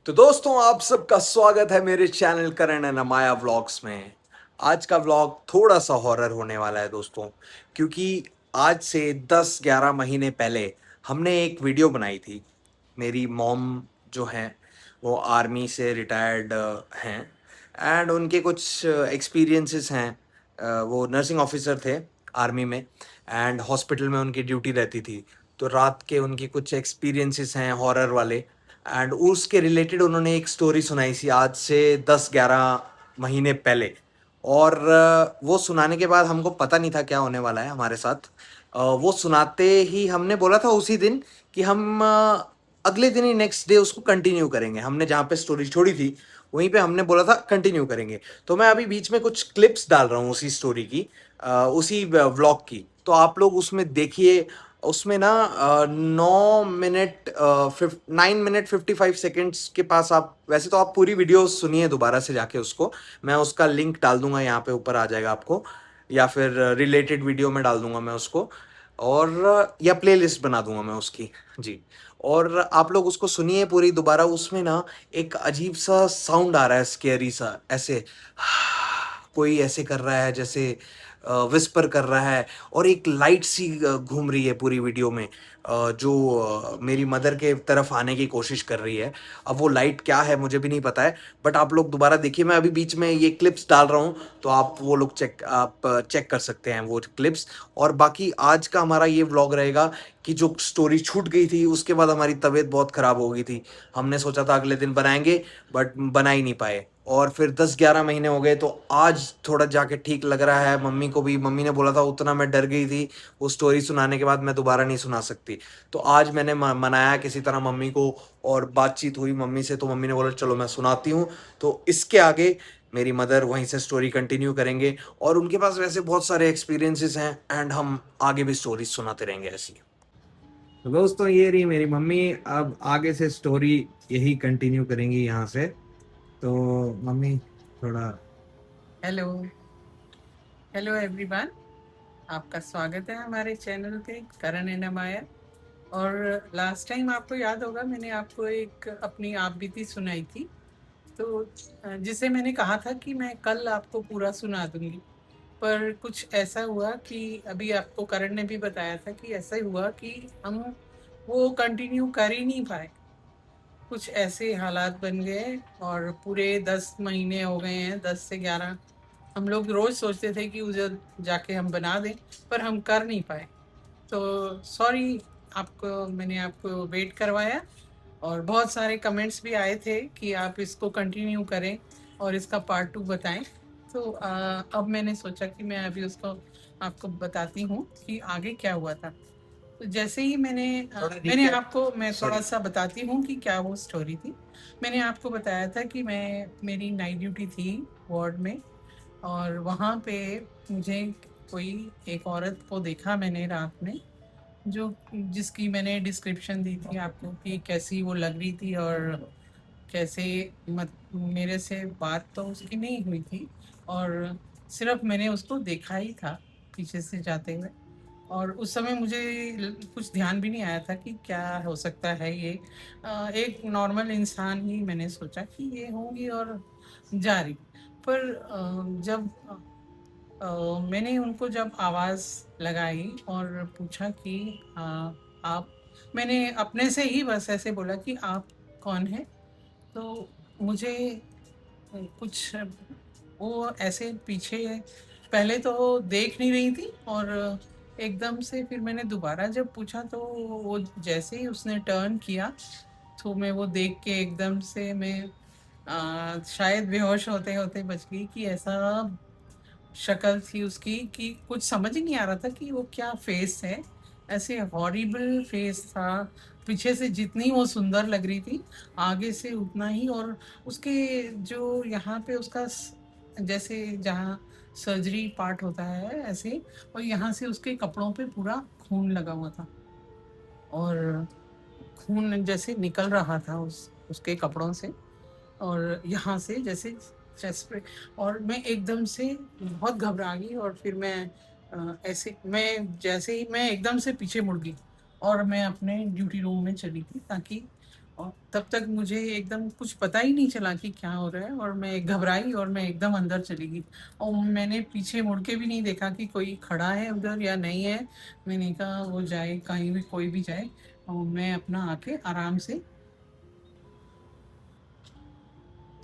तो दोस्तों आप सबका स्वागत है मेरे channel Karan and Amaya vlogs में। आज का व्लॉग थोड़ा सा हॉरर होने वाला है दोस्तों, क्योंकि आज से 10-11 महीने पहले हमने एक वीडियो बनाई थी। मेरी मॉम जो हैं वो आर्मी से रिटायर्ड हैं एंड उनके कुछ एक्सपीरियंसेस हैं। वो नर्सिंग ऑफिसर थे आर्मी में एंड हॉस्पिटल में उनकी ड्यूटी रहती थी। तो रात के उनके कुछ एक्सपीरियंसेस हैं हॉरर वाले एंड उसके रिलेटेड उन्होंने एक स्टोरी सुनाई थी आज से 10-11 महीने पहले। और वो सुनाने के बाद हमको पता नहीं था क्या होने वाला है हमारे साथ। वो सुनाते ही हमने बोला था उसी दिन कि हम अगले दिन ही नेक्स्ट डे उसको कंटिन्यू करेंगे। हमने जहाँ पे स्टोरी छोड़ी थी वहीं पे हमने बोला था कंटिन्यू करेंगे। तो मैं अभी बीच में कुछ क्लिप्स डाल रहा हूँ उसी स्टोरी की, उसी व्लॉग की। तो आप लोग उसमें देखिए। उसमें ना 9 मिनट 9 मिनट 55 सेकेंड्स के पास आप, वैसे तो आप पूरी वीडियो सुनिए दोबारा से जाके उसको। मैं उसका लिंक डाल दूंगा यहाँ पे, ऊपर आ जाएगा आपको, या फिर रिलेटेड वीडियो में डाल दूंगा मैं उसको, और या प्लेलिस्ट बना दूंगा मैं उसकी। जी। और आप लोग उसको सुनिए पूरी दोबारा। उसमें ना एक अजीब सा साउंड आ रहा है, स्केरी सा, ऐसे कोई ऐसे कर रहा है जैसे विस्पर कर रहा है। और एक लाइट सी घूम रही है पूरी वीडियो में, जो मेरी मदर के तरफ आने की कोशिश कर रही है। अब वो लाइट क्या है मुझे भी नहीं पता है, बट आप लोग दोबारा देखिए। मैं अभी बीच में ये क्लिप्स डाल रहा हूँ, तो आप वो लोग चेक कर सकते हैं वो क्लिप्स। और बाकी आज का हमारा ये व्लॉग रहेगा कि जो स्टोरी छूट गई थी उसके बाद हमारी तबीयत बहुत ख़राब हो गई थी। हमने सोचा था अगले दिन बनाएंगे, बट बना ही नहीं पाए। और फिर 10-11 महीने हो गए, तो आज थोड़ा जाके ठीक लग रहा है। मम्मी को भी, मम्मी ने बोला था उतना मैं डर गई थी वो स्टोरी सुनाने के बाद, मैं दोबारा नहीं सुना सकती। तो आज मैंने मनाया किसी तरह मम्मी को, और बातचीत हुई मम्मी से, तो मम्मी ने बोला चलो मैं सुनाती हूँ। तो इसके आगे मेरी मदर वहीं से स्टोरी कंटिन्यू करेंगे, और उनके पास वैसे बहुत सारे एक्सपीरियंसेस हैं एंड हम आगे भी स्टोरीज सुनाते रहेंगे ऐसी। तो दोस्तों ये रही मेरी मम्मी, अब आगे से स्टोरी यही कंटिन्यू करेंगी यहाँ से। तो मम्मी थोड़ा। Hello hello everyone. आपका स्वागत है हमारे चैनल पे करण एंड माया। और लास्ट टाइम आपको याद होगा मैंने आपको एक अपनी आप बीती सुनाई थी, तो जिसे मैंने कहा था कि मैं कल आपको पूरा सुना दूंगी। पर कुछ ऐसा हुआ कि अभी आपको करण ने भी बताया था कि ऐसा ही हुआ कि हम वो कंटिन्यू कर ही नहीं पाए। कुछ ऐसे हालात बन गए और पूरे 10 महीने हो गए हैं, 10 से 11। हम लोग रोज सोचते थे कि उधर जाके हम बना दें, पर हम कर नहीं पाए। तो सॉरी, आपको मैंने आपको वेट करवाया। और बहुत सारे कमेंट्स भी आए थे कि आप इसको कंटिन्यू करें और इसका पार्ट 2 बताएं। तो अब मैंने सोचा कि मैं अभी उसको आपको बताती हूँ कि आगे क्या हुआ था। तो जैसे ही मैं थोड़ा सा बताती हूँ कि क्या वो स्टोरी थी। मैंने आपको बताया था कि मेरी नाइट ड्यूटी थी वार्ड में, और वहाँ पे मुझे कोई एक औरत को देखा मैंने रात में, जो जिसकी मैंने डिस्क्रिप्शन दी थी आपको कि कैसी वो लग रही थी, और कैसे मेरे से बात तो उसकी नहीं हुई थी, और सिर्फ मैंने उसको देखा ही था पीछे से जाते हुए। और उस समय मुझे कुछ ध्यान भी नहीं आया था कि क्या हो सकता है ये। एक नॉर्मल इंसान ही मैंने सोचा कि ये होंगी और जा रही। पर जब मैंने उनको जब आवाज़ लगाई और पूछा कि आप, मैंने अपने से ही बस ऐसे बोला कि आप कौन हैं। तो मुझे कुछ वो ऐसे पीछे पहले तो देख नहीं रही थी, और एकदम से फिर मैंने दोबारा जब पूछा तो वो जैसे ही उसने टर्न किया, तो मैं वो देख के एकदम से मैं शायद बेहोश होते होते बच गई कि ऐसा शक्ल थी उसकी कि कुछ समझ ही नहीं आ रहा था कि वो क्या फेस है। ऐसे हॉरिबल फेस था। पीछे से जितनी वो सुंदर लग रही थी, आगे से उतना ही। और उसके जो यहाँ पे उसका जैसे जहाँ सर्जरी पार्ट होता है ऐसे, और यहाँ से उसके कपड़ों पे पूरा खून लगा हुआ था, और खून जैसे निकल रहा था उसके कपड़ों से, और यहाँ से जैसे चेस्ट पे। और मैं एकदम से बहुत घबरा गई, और फिर ऐसे मैं एकदम से पीछे मुड़ गई, और मैं अपने ड्यूटी रूम में चली गई ताकि और तब तक मुझे एकदम कुछ पता ही नहीं चला कि क्या हो रहा है, और मैं घबराई और मैं एकदम अंदर चली गई। और मैंने पीछे मुड़ के भी नहीं देखा कि कोई खड़ा है उधर या नहीं है। मैंने कहा वो जाए कहीं भी, कोई भी जाए, और मैं अपना आके आराम से।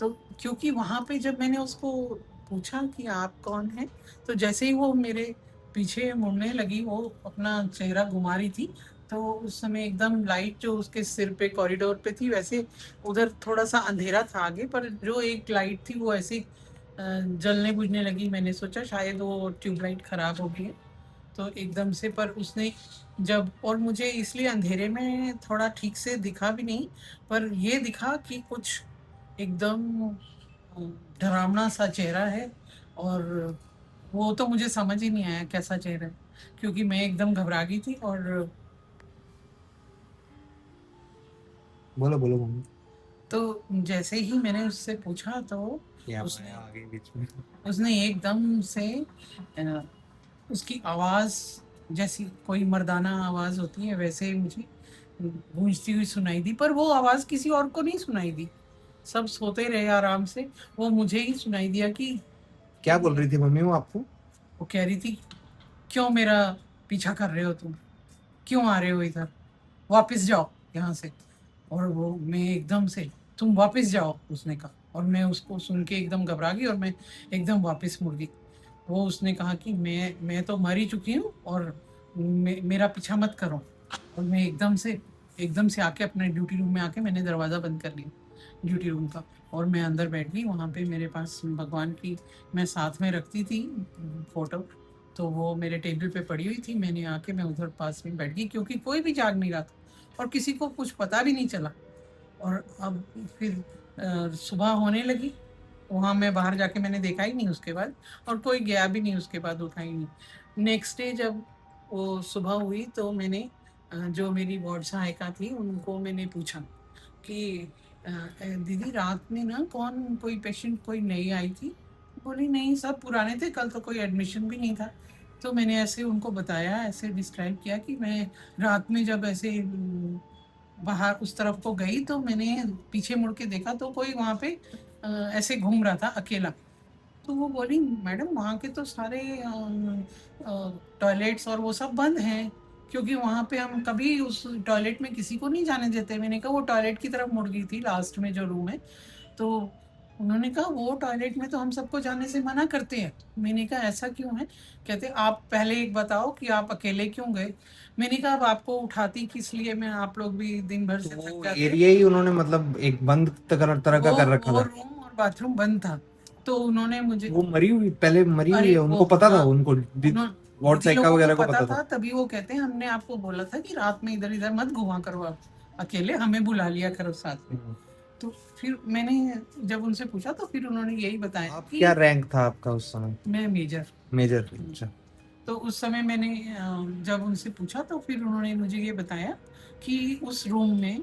तो क्योंकि वहाँ पे जब मैंने उसको पूछा कि आप कौन हैं, तो जैसे ही वो मेरे पीछे मुड़ने लगी, वो अपना चेहरा घुमा रही थी, तो उस समय एकदम लाइट जो उसके सिर पे कॉरिडोर पे थी, वैसे उधर थोड़ा सा अंधेरा था आगे, पर जो एक लाइट थी वो ऐसे जलने बुझने लगी। मैंने सोचा शायद वो ट्यूबलाइट खराब हो गई है, तो एकदम से, पर उसने जब, और मुझे इसलिए अंधेरे में थोड़ा ठीक से दिखा भी नहीं, पर ये दिखा कि कुछ एकदम डरावना सा चेहरा है। और वो तो मुझे समझ ही नहीं आया कैसा चेहरा है, क्योंकि मैं एकदम घबरा गई थी। और बोलो बोलो मम्मी। तो जैसे ही मैंने उससे पूछा, तो यहाँ उसने माया आ गई बीच में। उसने एकदम से अ, उसकी आवाज़ जैसी कोई मर्दाना आवाज़ होती है, वैसे ही मुझे गूंजती हुई सुनाई दी, पर वो आवाज़ किसी और को नहीं सुनाई दी। सब सोते रहे आराम से, वो मुझे ही सुनाई दिया कि क्या बोल रही थी मम्मी वो आपको? वो कह रही थी, क्यों मेरा पीछा कर रहे हो तुम, क्यों आ रहे हो इधर, वापस जाओ यहाँ से। और वो मैं एकदम से, तुम वापस जाओ उसने कहा, और मैं उसको सुन के एकदम घबरा गई और मैं एकदम वापस मुड़ गई। वो उसने कहा कि मैं तो मर ही चुकी हूँ, और मेरा पीछा मत करो। और मैं एकदम से आके अपने ड्यूटी रूम में आके मैंने दरवाज़ा बंद कर लिया ड्यूटी रूम का, और मैं अंदर बैठ गई। वहाँ पे मेरे पास भगवान की मैं साथ में रखती थी फोटो, तो वो मेरे टेबल पे पड़ी हुई थी। मैंने आके मैं उधर पास में बैठ गई, क्योंकि कोई भी जाग नहीं रहा था और किसी को कुछ पता भी नहीं चला। और अब फिर सुबह होने लगी, वहाँ मैं बाहर जाके मैंने देखा ही नहीं उसके बाद, और कोई गया भी नहीं उसके बाद, उठा ही नहीं। नेक्स्ट डे जब वो सुबह हुई, तो मैंने जो मेरी वार्ड सहायिका थी उनको मैंने पूछा कि दीदी रात में ना कौन, कोई पेशेंट कोई नई आई थी? बोली नहीं, सब पुराने थे, कल तो कोई एडमिशन भी नहीं था। तो मैंने ऐसे उनको बताया, ऐसे डिस्क्राइब किया कि मैं रात में जब ऐसे बाहर उस तरफ को गई, तो मैंने पीछे मुड़ के देखा तो कोई वहाँ पे ऐसे घूम रहा था अकेला। तो वो बोली, मैडम वहाँ के तो सारे टॉयलेट्स और वो सब बंद हैं, क्योंकि वहाँ पे हम कभी उस टॉयलेट में किसी को नहीं जाने देते। मैंने कहा वो टॉयलेट की तरफ मुड़ गई थी लास्ट में जो रूम है। तो उन्होंने कहा वो टॉयलेट में तो हम सबको जाने से मना करते हैं। मैंने कहा ऐसा क्यों है? कहते आप पहले एक बताओ कि आप अकेले क्यों गए। मैंने कहा अब आपको उठाती किस लिए मैं, आप लोग भी दिन भर तो से थक वो जाते हो। एरिया ही उन्होंने मतलब एक बंद तरह का वो कर रखा वो था। रूम और बाथरूम बंद था। तो उन्होंने मुझे, वो मरी हुई, पहले मरी हुई अरे है, वो उनको पता था, हाँ, उनको वार्ड दीदी साइका लोगों को वगैरह को पता पता था, था। तभी वो कहते हैं हमने आपको बोला था कि रात में इधर इधर मत घुमा करो, आप अकेले हमें बुला लिया करो साथ में। हम्म। तो फिर मैंने जब उनसे पूछा, तो फिर उन्होंने यही बताया आप क्या कि रैंक था आपका उस समय? मैं मेजर। मेजर, अच्छा। तो उस समय मैंने जब उनसे पूछा, तो फिर उन्होंने मुझे ये बताया कि उस रूम में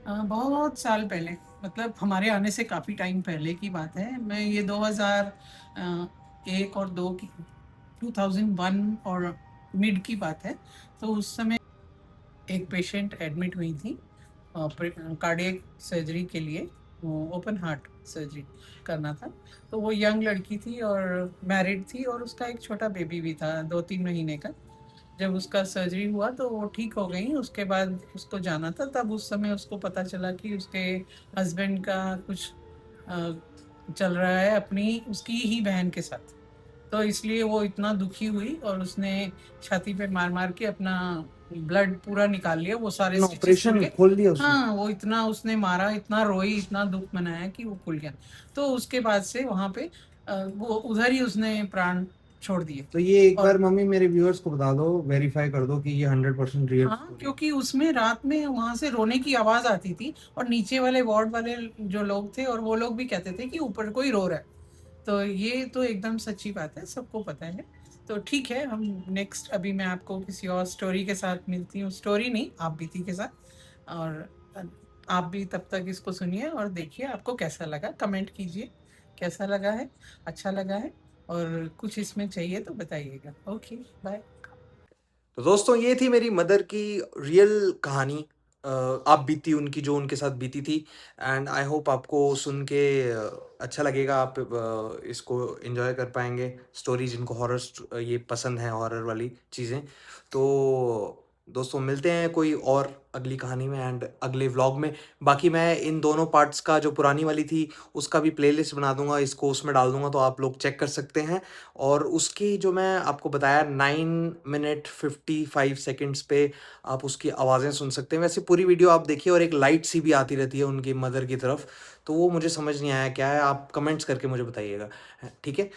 बहुत साल पहले, मतलब हमारे आने से काफ़ी टाइम पहले की बात है, मैं ये 2001 और 2 की, 2001 और मिड की बात है। तो उस समय एक पेशेंट एडमिट हुई थी कार्डियक सर्जरी के लिए, ओपन हार्ट सर्जरी करना था। तो वो यंग लड़की थी और मैरिड थी, और उसका एक छोटा बेबी भी था 2-3 महीने का। जब उसका सर्जरी हुआ तो वो ठीक हो गई, उसके बाद उसको जाना था, तब उस समय उसको पता चला कि उसके हस्बैंड का कुछ अ, चल रहा है अपनी, उसकी ही बहन के साथ। तो इसलिए वो इतना दुखी हुई और उसने छाती पे मार मार के अपना ब्लड पूरा निकाल लिया, वो सारे अपना स्टिचेस खुल ऑपरेशन गए। खोल दिया उसने? हाँ, वो इतना उसने मारा, इतना रोई, इतना दुख मनाया कि वो खुल गया। तो उसके बाद से वहाँ पे वो उधर ही उसने प्राण छोड़ दिए। तो ये एक बार और मम्मी मेरे व्यूअर्स को बता दो, वेरीफाई कर दो कि ये 100% रियल हाँ, स्टोरी है। क्योंकि उसमें रात में वहां से रोने की आवाज आती थी, और नीचे वाले वार्ड वाले जो लोग थे, और वो लोग भी कहते थे कि ऊपर कोई रो रहा है। तो ये तो एकदम सच्ची बात है, सबको पता है। तो ठीक है, हम नेक्स्ट, अभी मैं आपको किसी और स्टोरी के साथ मिलती हूँ, स्टोरी नहीं, आप बीती के साथ। और आप भी तब तक इसको सुनिए और देखिए आपको कैसा लगा, कमेंट कीजिए कैसा लगा है, अच्छा लगा है, और कुछ इसमें चाहिए तो बताइएगा। Okay, bye. तो दोस्तों ये थी मेरी मदर की रियल कहानी। आप बीती उनकी जो उनके साथ बीती थी। एंड आई होप आपको सुन के अच्छा लगेगा, आप इसको एंजॉय कर पाएंगे, स्टोरी जिनको हॉरर ये पसंद है, हॉरर वाली चीज़ें। तो दोस्तों मिलते हैं कोई और अगली कहानी में एंड अगले व्लॉग में। बाकी मैं इन दोनों पार्ट्स का, जो पुरानी वाली थी उसका भी प्लेलिस्ट बना दूंगा, इसको उसमें डाल दूंगा, तो आप लोग चेक कर सकते हैं। और उसकी जो मैं आपको बताया 9 मिनट 55 सेकेंड्स पे आप उसकी आवाज़ें सुन सकते हैं। वैसे पूरी वीडियो आप देखिए, और एक लाइट सी भी आती रहती है उनकी मदर की तरफ, तो वो मुझे समझ नहीं आया क्या है, आप कमेंट्स करके मुझे बताइएगा। ठीक है।